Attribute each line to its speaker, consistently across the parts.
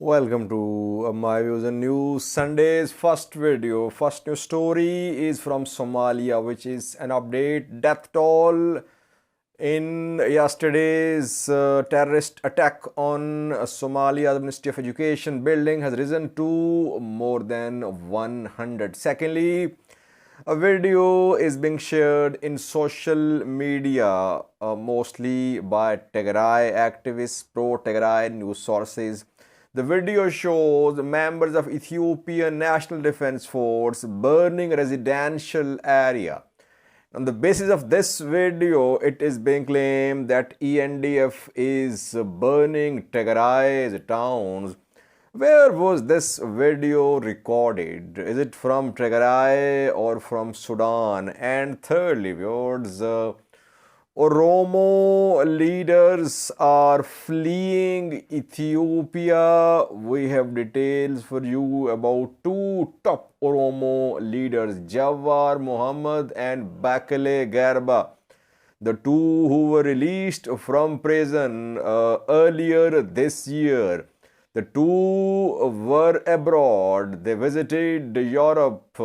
Speaker 1: Welcome to my views and news. Sunday's first video, first news story is from Somalia, which is an update. Death toll in yesterday's terrorist attack on Somalia Ministry of Education building has risen to more than 100. Secondly, a video is being shared in social media, mostly by Tigray activists, pro-Tigray news sources. The video shows members of Ethiopian National Defense Force burning a residential area. On the basis of this video, it is being claimed that ENDF is burning Tigray's towns. Where was this video recorded? Is it from Tigray or from Sudan? And thirdly, viewers, Oromo leaders are fleeing Ethiopia. We have details for you about two top Oromo leaders, Jawar Muhammad and Bakale Garba. The two who were released from prison earlier this year. The two were abroad. They visited Europe,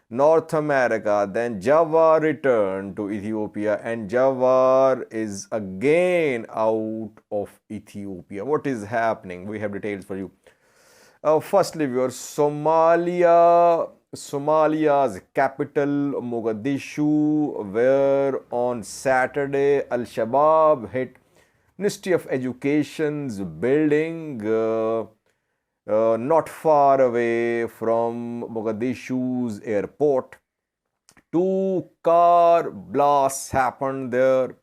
Speaker 1: North America. Then Jawar returned to Ethiopia, and Jawar is again out of Ethiopia. What is happening? We have details for you. Firstly, viewers, Somalia's capital Mogadishu, where on Saturday Al-Shabaab hit Ministry of Education's building not far away from Mogadishu's airport. Two car blasts happened there.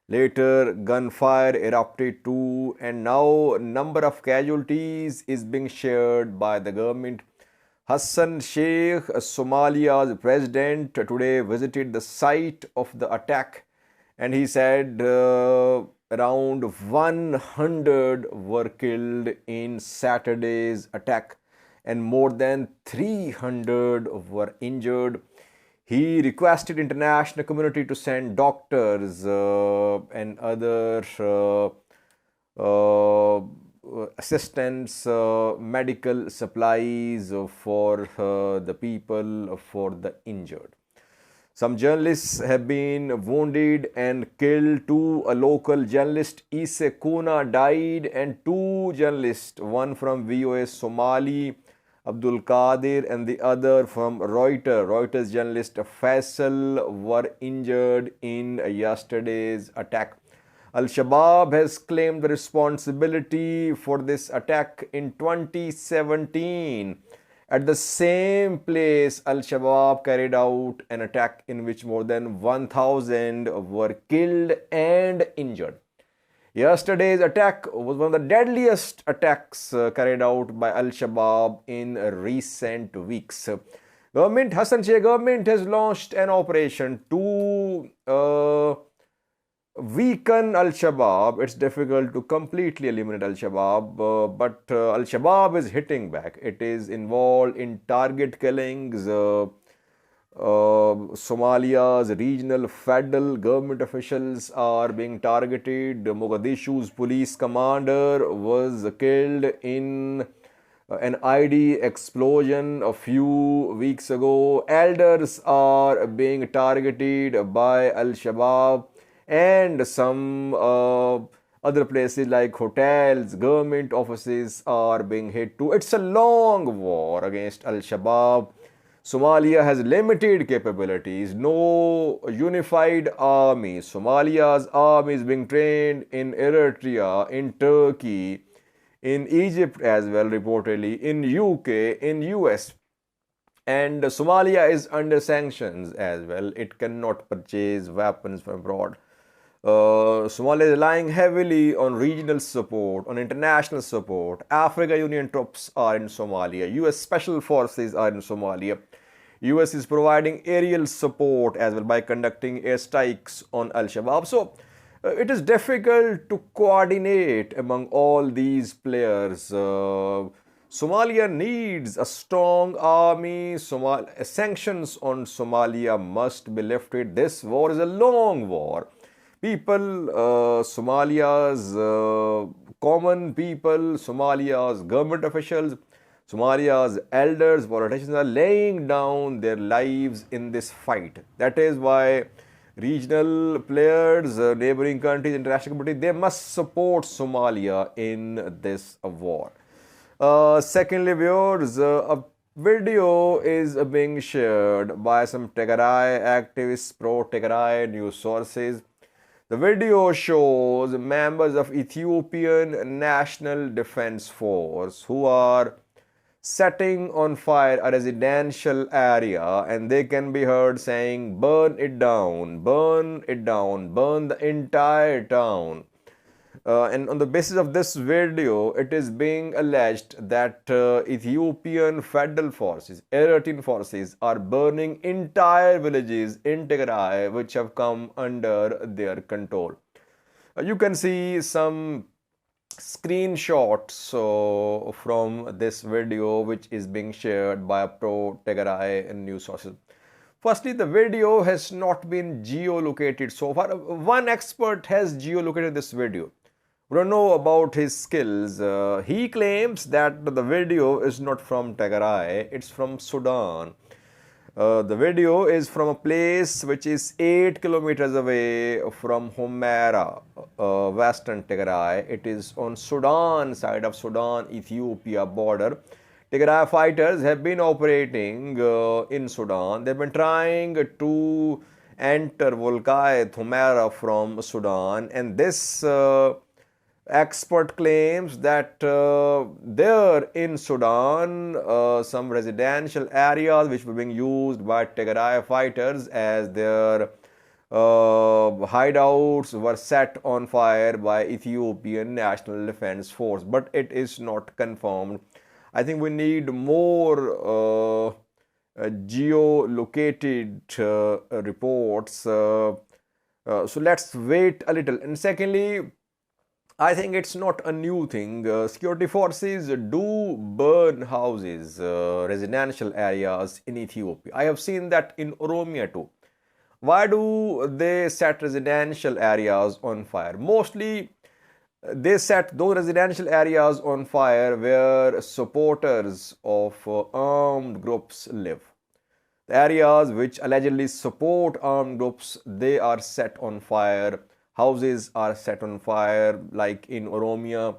Speaker 1: Later, gunfire erupted too, and now number of casualties is being shared by the government. Hassan Sheikh, Somalia's president, today visited the site of the attack, and he said around 100 were killed in Saturday's attack and more than 300 were injured. He requested international community to send doctors and other assistance, medical supplies for the people, for the injured. Some journalists have been wounded and killed too. A local journalist, Ise Kuna, died, and two journalists, one from VOA Somali, Abdul Qadir, and the other from Reuters journalist Faisal, were injured in yesterday's attack. Al-Shabaab has claimed the responsibility for this attack in 2017. At the same place, Al-Shabaab carried out an attack in which more than 1,000 were killed and injured. Yesterday's attack was one of the deadliest attacks carried out by Al-Shabaab in recent weeks. Hassan Sheikh government has launched an operation to weaken Al-Shabaab. It's difficult to completely eliminate Al-Shabaab, but Al-Shabaab is hitting back. It is involved in target killings. Somalia's regional federal government officials are being targeted. Mogadishu's police commander was killed in an ID explosion a few weeks ago. Elders are being targeted by Al-Shabaab, and some other places like hotels, government offices are being hit too. It's a long war against Al-Shabaab. Somalia has limited capabilities, no unified army. Somalia's army is being trained in Eritrea, in Turkey, in Egypt as well, reportedly, in UK, in US. And Somalia is under sanctions as well. It cannot purchase weapons from abroad. Somalia is relying heavily on regional support, on international support. African Union troops are in Somalia. US Special Forces are in Somalia. US is providing aerial support as well by conducting airstrikes on Al-Shabaab. So, it is difficult to coordinate among all these players. Somalia needs a strong army. Sanctions on Somalia must be lifted. This war is a long war. People, Somalia's common people, Somalia's government officials, Somalia's elders, politicians are laying down their lives in this fight. That is why regional players, neighboring countries, international community, they must support Somalia in this war. Secondly, viewers, a video is being shared by some Tigray activists, pro-Tigray news sources. The video shows members of Ethiopian National Defense Force who are setting on fire a residential area, and they can be heard saying, burn it down, burn it down, burn the entire town. And on the basis of this video, it is being alleged that Ethiopian federal forces, Eritrean forces, are burning entire villages in Tigray which have come under their control. You can see some screenshots from this video which is being shared by pro-Tigray news sources. Firstly, the video has not been geolocated so far. One expert has geolocated this video. We don't know about his skills. He claims that the video is not from Tigray, it's from Sudan. The video is from a place which is 8 kilometers away from Humera, western Tigray. It is on Sudan side of Sudan-Ethiopia border. Tigray fighters have been operating in Sudan. They've been trying to enter Volkai Humera from Sudan, and this expert claims that there in Sudan, some residential areas which were being used by Tigray fighters as their hideouts were set on fire by Ethiopian National Defense Force, but it is not confirmed. I think we need more geolocated reports. So let's wait a little. And secondly, I think it's not a new thing. Security forces do burn houses, residential areas in Ethiopia. I have seen that in Oromo too. Why do they set residential areas on fire? Mostly, they set those residential areas on fire where supporters of armed groups live. The areas which allegedly support armed groups, they are set on fire. Houses are set on fire, like in Oromo.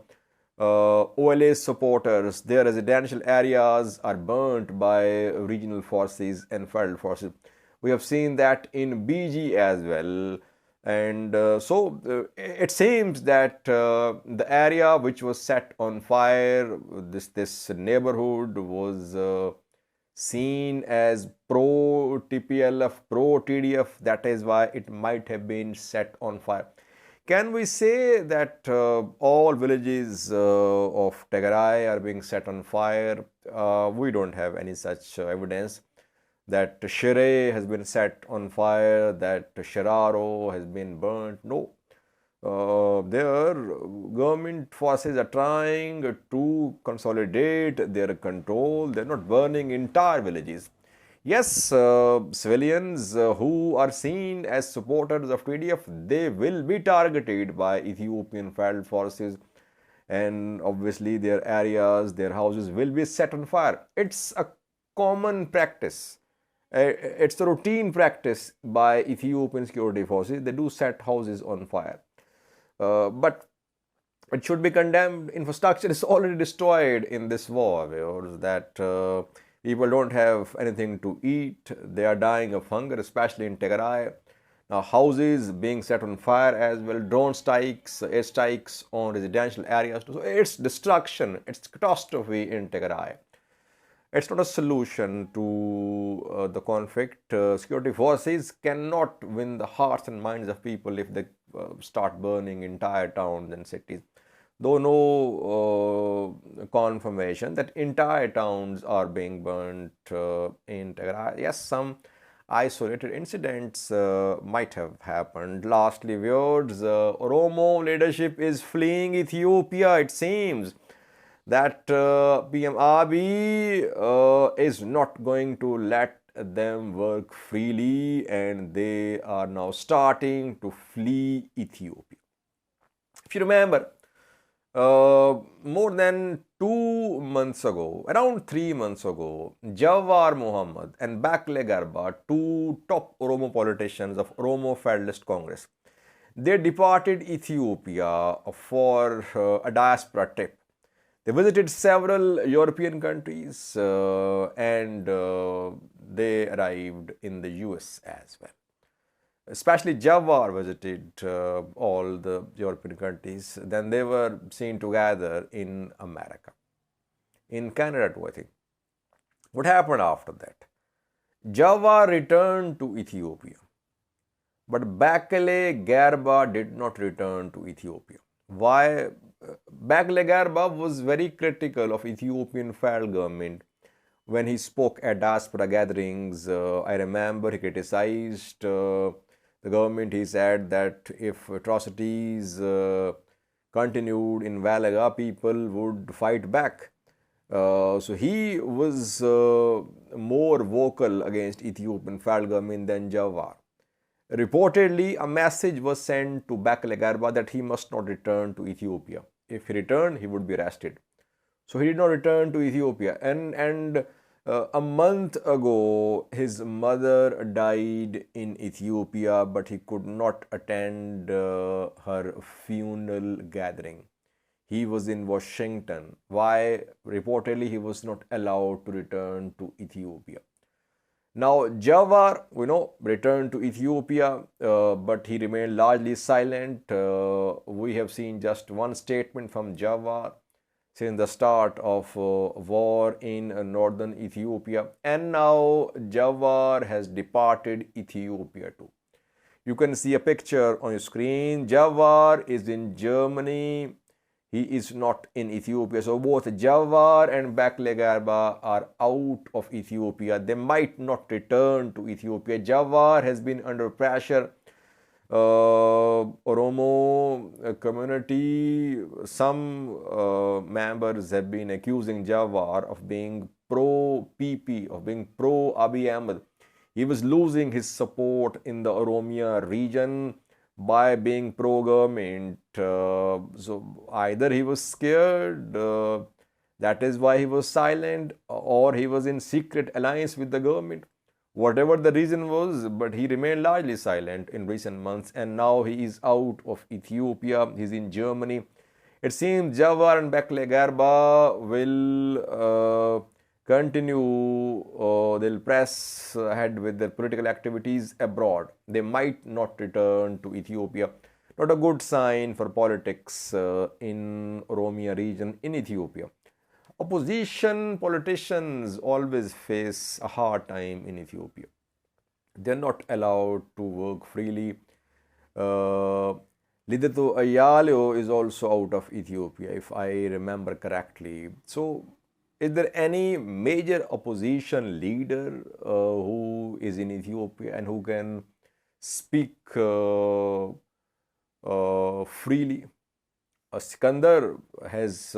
Speaker 1: OLA supporters, their residential areas are burnt by regional forces and federal forces. We have seen that in BG as well. And it seems that the area which was set on fire, this neighborhood was seen as pro-TPLF, pro-TDF. That is why it might have been set on fire. Can we say that all villages of Tigray are being set on fire? We don't have any such evidence that Shire has been set on fire, that Shiraro has been burnt. No. Their government forces are trying to consolidate their control. They're not burning entire villages. Yes, civilians who are seen as supporters of TDF, they will be targeted by Ethiopian federal forces, and obviously their areas, their houses will be set on fire. It's a common practice. It's a routine practice by Ethiopian security forces. They do set houses on fire. But it should be condemned. Infrastructure is already destroyed in this war. That people don't have anything to eat. They are dying of hunger, especially in Tigray. Now, houses being set on fire as well. Drone strikes, air strikes on residential areas. So it's destruction. It's catastrophe in Tigray. It's not a solution to the conflict. Security forces cannot win the hearts and minds of people if they start burning entire towns and cities. Though no confirmation that entire towns are being burnt in Tigray. Yes, some isolated incidents might have happened. Lastly, viewers, Oromo leadership is fleeing Ethiopia, it seems that PM Abiy is not going to let them work freely, and they are now starting to flee Ethiopia. If you remember, More than 2 months ago, around 3 months ago, Jawar Muhammad and Bakle Garba, two top Oromo politicians of Oromo Federalist Congress, they departed Ethiopia for a diaspora trip. They visited several European countries and they arrived in the US as well. Especially Jawar visited all the European countries. Then they were seen together in America, in Canada too, I think. What happened after that? Jawar returned to Ethiopia, but Bakele Garba did not return to Ethiopia. Why? Bakele Garba was very critical of Ethiopian federal government when he spoke at diaspora gatherings. I remember he criticized the government. He said that if atrocities continued in Valaga, people would fight back. So he was more vocal against Ethiopian federal government than Jawar. Reportedly, a message was sent to Bakele Garba that he must not return to Ethiopia. If he returned, he would be arrested. So he did not return to Ethiopia. And a month ago, his mother died in Ethiopia, but he could not attend her funeral gathering. He was in Washington. Why? Reportedly, he was not allowed to return to Ethiopia. Now, Jawar, returned to Ethiopia, but he remained largely silent. We have seen just one statement from Jawar since the start of war in northern Ethiopia, and now Jawar has departed Ethiopia too. You can see a picture on your screen. Jawar is in Germany. He is not in Ethiopia. So both Jawar and Bakele Garba are out of Ethiopia. They might not return to Ethiopia. Jawar has been under pressure. Oromo community, some members have been accusing Jawar of being pro-PP, of being pro-Abiy Ahmed. He was losing his support in the Oromia region by being pro-government. So either he was scared, that is why he was silent, or he was in secret alliance with the government. Whatever the reason was, but he remained largely silent in recent months, and now he is out of Ethiopia. He's in Germany. It seems Jawar and Bakele Garba will continue, they'll press ahead with their political activities abroad. They might not return to Ethiopia. Not a good sign for politics in Oromia region in Ethiopia. Opposition politicians always face a hard time in Ethiopia. They're not allowed to work freely. Lidatu Ayaleo is also out of Ethiopia, if I remember correctly. So, is there any major opposition leader who is in Ethiopia and who can speak freely? Sikandar has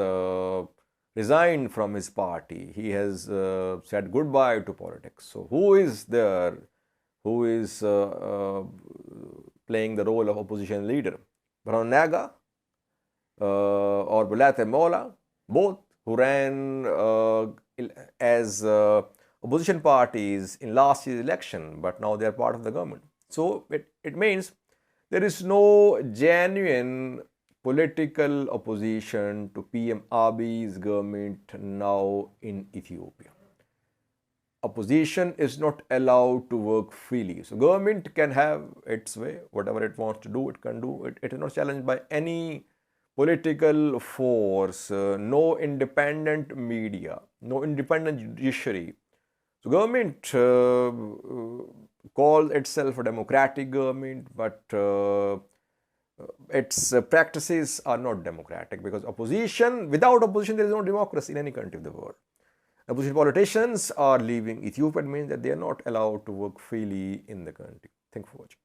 Speaker 1: resigned from his party. He has said goodbye to politics. So who is there who is playing the role of opposition leader? Brown Naga or Bulate Mola, both who ran as opposition parties in last year's election, but now they are part of the government. So it means there is no genuine political opposition to PM Abiy's government now in Ethiopia. Opposition is not allowed to work freely. So government can have its way, whatever it wants to do, it can do. It is not challenged by any political force, no independent media, no independent judiciary. So government calls itself a democratic government, but its practices are not democratic, because without opposition there is no democracy in any country of the world. Opposition politicians are leaving Ethiopia. It means that they are not allowed to work freely in the country. Thank you for watching.